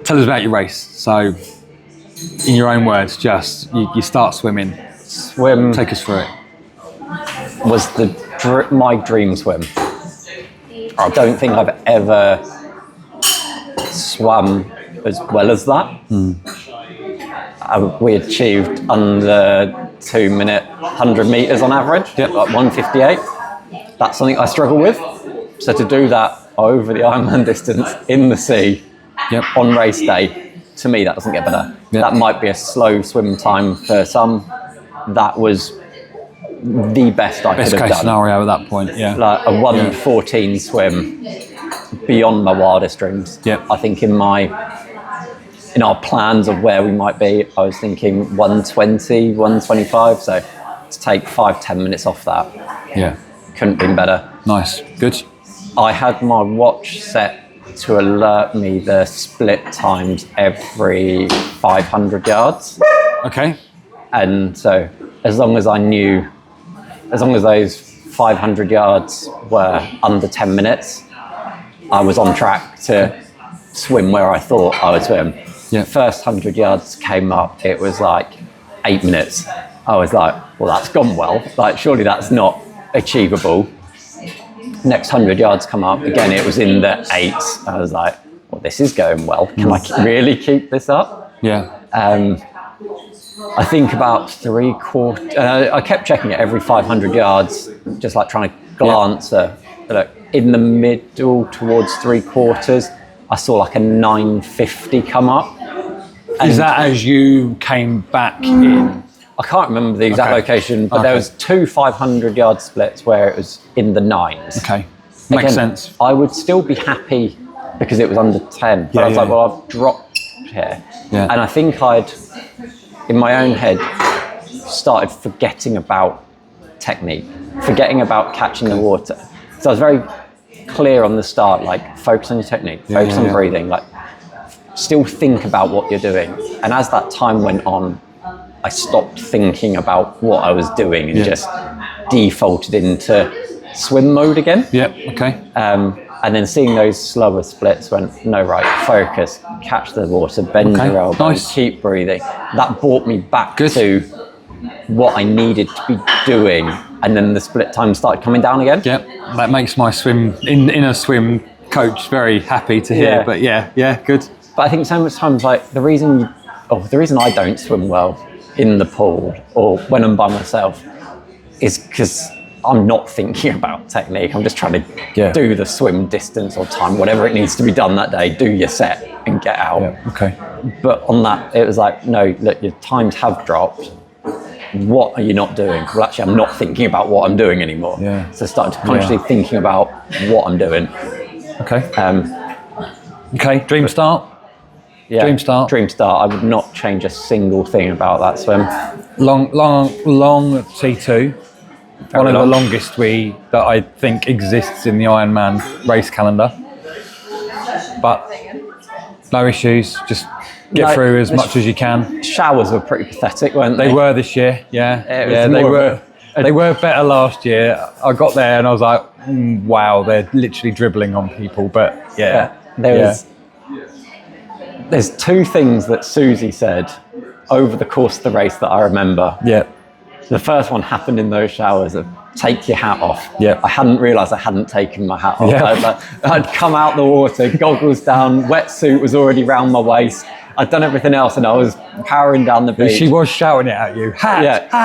tell us about your race. So, in your own words, just you start swimming. Swim Take us through it. was my dream swim. I don't think I've ever swum as well as that. We achieved under 2 minute 100 meters on average, like 1:58. That's something I struggle with. So to do that over the Ironman distance in the sea on race day, to me that doesn't get better. That might be a slow swim time for some. That was the best I could have done. Best case scenario at that point, Like a 1:14 swim, beyond my wildest dreams. I think in our plans of where we might be, I was thinking 1:20, 1:25. So to take 5-10 minutes off that, couldn't have been better. Nice, good. I had my watch set to alert me the split times every 500 yards. Okay. And so as long as those 500 yards were under 10 minutes, I was on track to swim where I thought I would swim. First 100 yards came up, it was like 8 minutes. I was like, well, that's gone well. Like, surely that's not achievable. Next 100 yards come up, again, it was in the 8s. I was like, well, this is going well. Can I really keep this up? I think about 3/4. I kept checking it every 500 yards, just like trying to glance. Look, in the middle towards 3/4, I saw like a 9:50 come up. Is that as you came back in? I can't remember the exact location, but there was 2 500-yard splits where it was in the 9s. Okay, makes sense. I would still be happy because it was under 10, but I was like, well, I've dropped here. And I think I'd, in my own head, started forgetting about technique, forgetting about catching the water. So I was very clear on the start, like, focus on your technique, focus on breathing, like, still think about what you're doing. And as that time went on, I stopped thinking about what I was doing and just defaulted into swim mode again. And then seeing those slower splits went, no, right, focus, catch the water, bend your elbows, keep breathing. That brought me back to what I needed to be doing. And then the split time started coming down again. That makes my swim, inner swim coach very happy to hear. But good. But I think so much times, like, the reason I don't swim well in the pool or when I'm by myself is because I'm not thinking about technique. I'm just trying to do the swim distance or time, whatever it needs to be done that day, do your set and get out. But on that, it was like, no, look, your times have dropped. What are you not doing? Well, actually, I'm not thinking about what I'm doing anymore. So I started consciously thinking about what I'm doing. Dream start? Dream start? Dream start. I would not change a single thing about that swim. Long T2. One of the longest that I think exists in the Ironman race calendar. But no issues, just get through as much as you can. Showers were pretty pathetic, weren't they? They were this year, they were better last year. I got there and I was like, wow, they're literally dribbling on people, but There's 2 things that Susie said over the course of the race that I remember. The first one happened in those showers of take your hat off. I hadn't realised I hadn't taken my hat off. I'd come out the water, goggles down, wetsuit was already round my waist. I'd done everything else and I was powering down the beach. She was shouting it at you. Hat.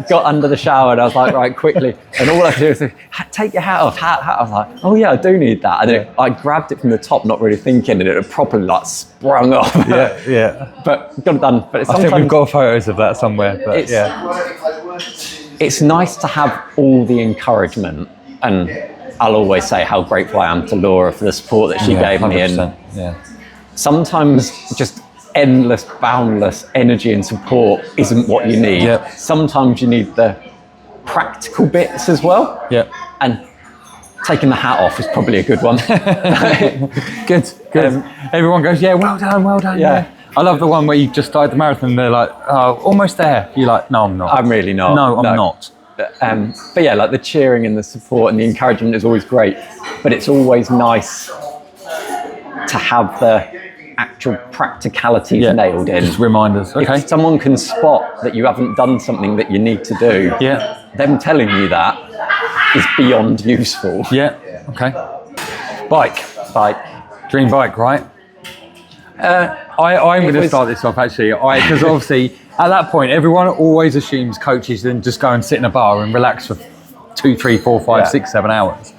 Got under the shower and I was like, right, quickly. And all I could do was say, take your hat off, hat. I was like, oh yeah, I do need that. And then I grabbed it from the top, not really thinking, and it had properly like sprung off. But got it done. But I think we've got photos of that somewhere. But it's nice to have all the encouragement, and I'll always say how grateful I am to Laura for the support that she gave me. And sometimes just endless, boundless energy and support isn't what you need. Sometimes you need the practical bits as well. And taking the hat off is probably a good one. Good. Everyone goes, well done. I love the one where you just started the marathon and they're like, oh, almost there. You're like, no, I'm not. I'm really not. No, I'm not. But yeah, like the cheering and the support and the encouragement is always great. But it's always nice to have actual practicalities nailed in. Just reminders. Okay. If someone can spot that you haven't done something that you need to do, them telling you that is beyond useful. Yeah. Okay. Bike. Dream bike, right? I'm going to start this off actually, because obviously at that point everyone always assumes coaches then just go and sit in a bar and relax for 2, 3, 4, 5, 6, 7 hours.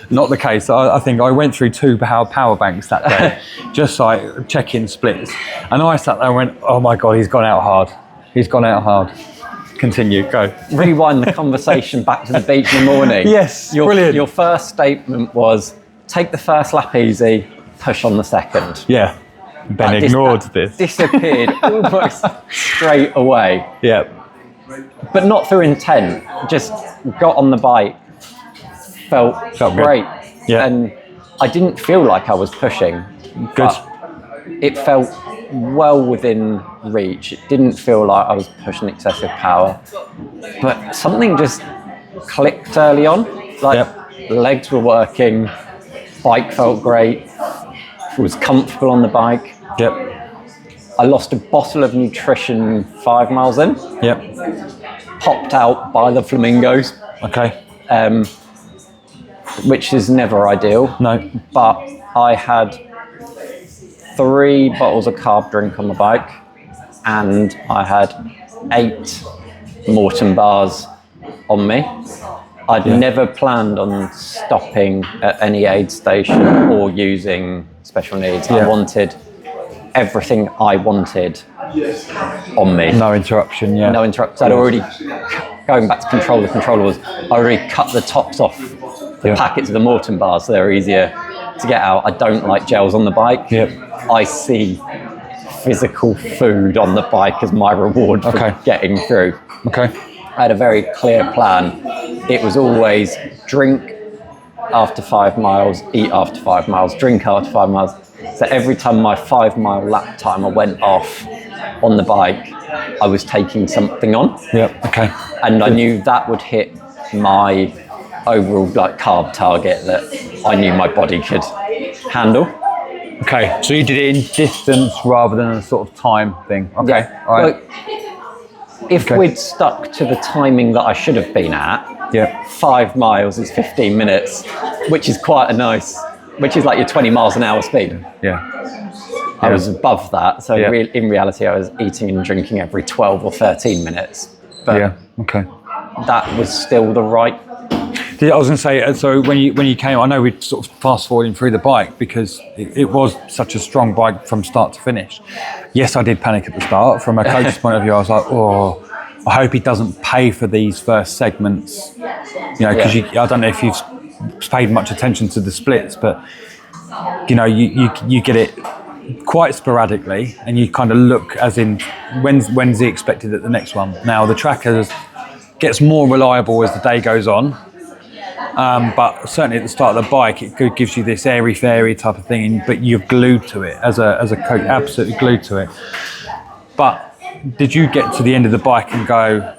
Not the case. I think I went through 2 power banks that day, just like checking splits, and I sat there and went, "Oh my god, he's gone out hard. He's gone out hard." Continue, go. Rewind the conversation back to the beach in the morning. Yes, brilliant. Your first statement was, take the first lap easy, push on the second. Yeah. Ben ignored this. Disappeared almost straight away. Yeah. But not through intent. Just got on the bike, felt great. Yeah. And I didn't feel like I was pushing. Good. It felt well within reach. It didn't feel like I was pushing excessive power. But something just clicked early on. Legs were working, bike felt great, was comfortable on the bike. Yep. I lost a bottle of nutrition 5 miles in. Yep. Popped out by the flamingos. Okay. Which is never ideal. No. But I had 3 bottles of carb drink on the bike, and I had 8 Morton bars on me. I'd never planned on stopping at any aid station or using special needs. I wanted everything I wanted on me. No interruption, No interruptions. I'd already, going back to the controller was, I already cut the tops off the packets of the Morton bars so they're easier to get out. I don't like gels on the bike. I see physical food on the bike as my reward for getting through. Okay. I had a very clear plan. It was always drink after 5 miles, eat after 5 miles, drink after 5 miles. So every time my 5 mile lap timer went off on the bike, I was taking something on. Okay. And I knew that would hit my overall carb target that I knew my body could handle. Okay, so you did it in distance rather than a sort of time thing. Okay, all right. Well, if we'd stuck to the timing that I should have been at, 5 miles is 15 minutes, which is which is like your 20 miles an hour speed. I was above that, so in reality I was eating and drinking every 12 or 13 minutes. But that was still the right. I was going to say, so when you came, I know we're sort of fast forwarding through the bike because it was such a strong bike from start to finish. Yes, I did panic at the start. From a coach's point of view, I was like, oh, I hope he doesn't pay for these first segments. Because I don't know if you've paid much attention to the splits, but you get it quite sporadically, and you kind of look as in when's he expected at the next one. Now the tracker gets more reliable as the day goes on. But certainly at the start of the bike, it gives you this airy-fairy type of thing, but you're glued to it as a coach, absolutely glued to it. But did you get to the end of the bike and go,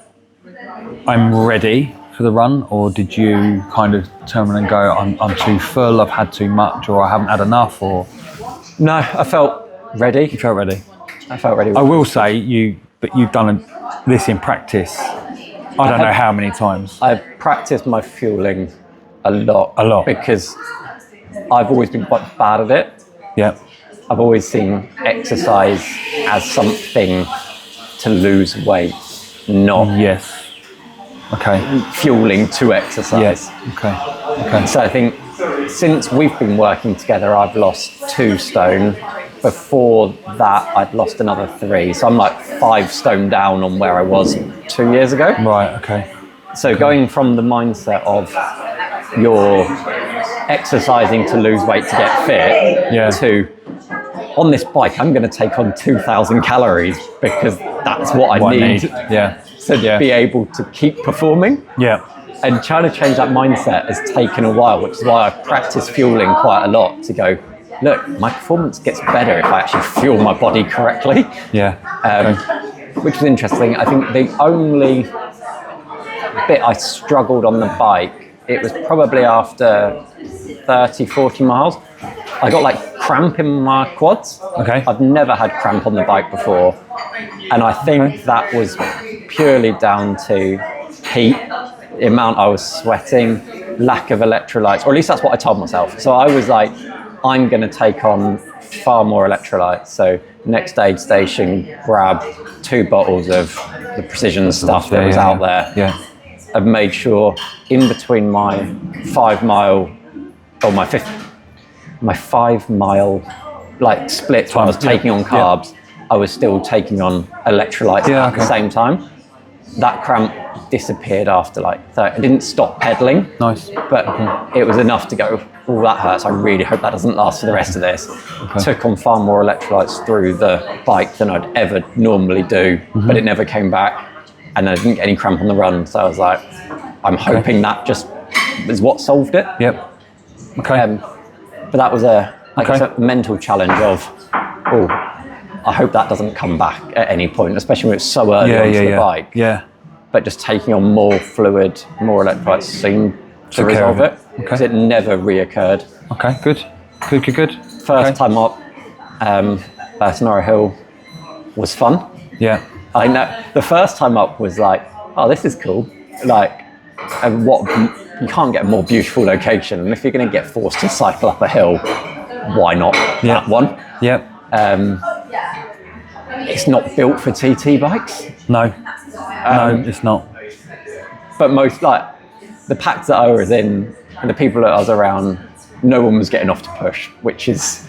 I'm ready for the run, or did you kind of turn around and go, I'm too full, I've had too much, or I haven't had enough? Or no, I felt ready. You felt ready. I felt ready. I will say you've done this in practice. I don't know how many times. I've practiced my fueling a lot. Because I've always been quite bad at it. Yeah. I've always seen exercise as something to lose weight, not fueling to exercise. Yes. Okay. So I think since we've been working together, I've lost 2 stone. Before that, I'd lost another 3. So I'm like 5 stone down on where I was 2 years ago. Right, okay. So going from the mindset of you're exercising to lose weight to get fit to on this bike, I'm going to take on 2,000 calories because that's what I need. To be able to keep performing. And trying to change that mindset has taken a while, which is why I practice fueling quite a lot to go, look, my performance gets better if I actually fuel my body correctly. Which was interesting. I think the only bit I struggled on the bike, it was probably after 30, 40 miles. I got like cramp in my quads. Okay. I've never had cramp on the bike before. And I think that was purely down to heat, the amount I was sweating, lack of electrolytes, or at least that's what I told myself. So I was like, I'm going to take on far more electrolytes. So next aid station, grab 2 bottles of the precision stuff that was out there. Yeah. I've made sure in between my 5 mile or my 5 mile like splits when I was taking on carbs, I was still taking on electrolytes at the same time. That cramp disappeared after like 30. I didn't stop pedaling. Nice. But it was enough to go, oh, that hurts. I really hope that doesn't last for the rest of this. Took on far more electrolytes through the bike than I'd ever normally do, but it never came back. And I didn't get any cramp on the run. So I was like, I'm hoping that just is what solved it. Yep. Okay. But that was a mental challenge of, oh, I hope that doesn't come back at any point, especially when it's so early onto the bike. Yeah. But just taking on more fluid, more electrolytes seemed to resolve it. Because it never reoccurred. Okay, good. Good. First time up, Sonora Hill was fun. Yeah. I know the first time up was like, oh, this is cool. Like, and what, you can't get a more beautiful location. And if you're going to get forced to cycle up a hill, why not that one? Yep. It's not built for TT bikes. No, it's not. But most, like, the packs that I was in and the people that I was around, no one was getting off to push, which is,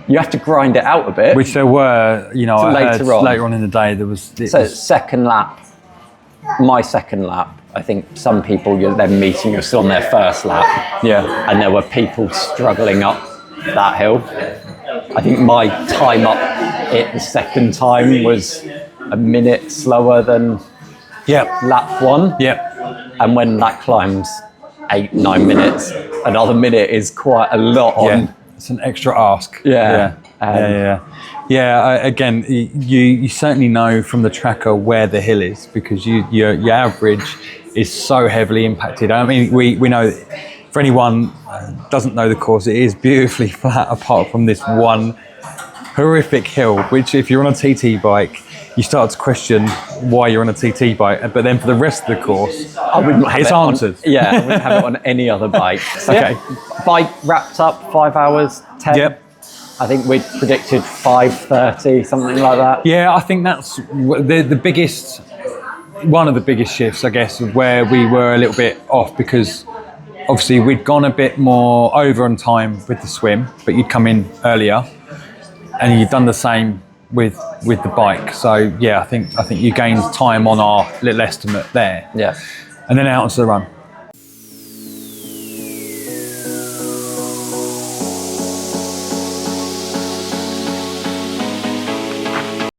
you have to grind it out a bit. Which there were, you know, later on in the day, there was... Second lap, my second lap, I think some people you're then meeting, you're still on their first lap. Yeah. And there were people struggling up that hill. I think my time up it the second time was a minute slower than lap 1. Yeah. And when that climbs 8-9 minutes, another minute is quite a lot on. It's an extra ask. Yeah. Again, you certainly know from the tracker where the hill is, because your average is so heavily impacted. I mean, we know, for anyone doesn't know the course, it is beautifully flat apart from this one horrific hill, which if you're on a TT bike, you start to question why you're on a TT bike. But then for the rest of the course, I wouldn't have it's answered. I wouldn't have it on any other bike. So bike wrapped up 5 hours 10. Yep. I think we predicted 5:30, something like that. Yeah, I think that's the biggest, one of the biggest shifts, I guess, where we were a little bit off, because obviously we'd gone a bit more over on time with the swim, but you'd come in earlier, and you'd done the same with the bike. So yeah, I think you gained time on our little estimate there. Yeah. And then out onto the run.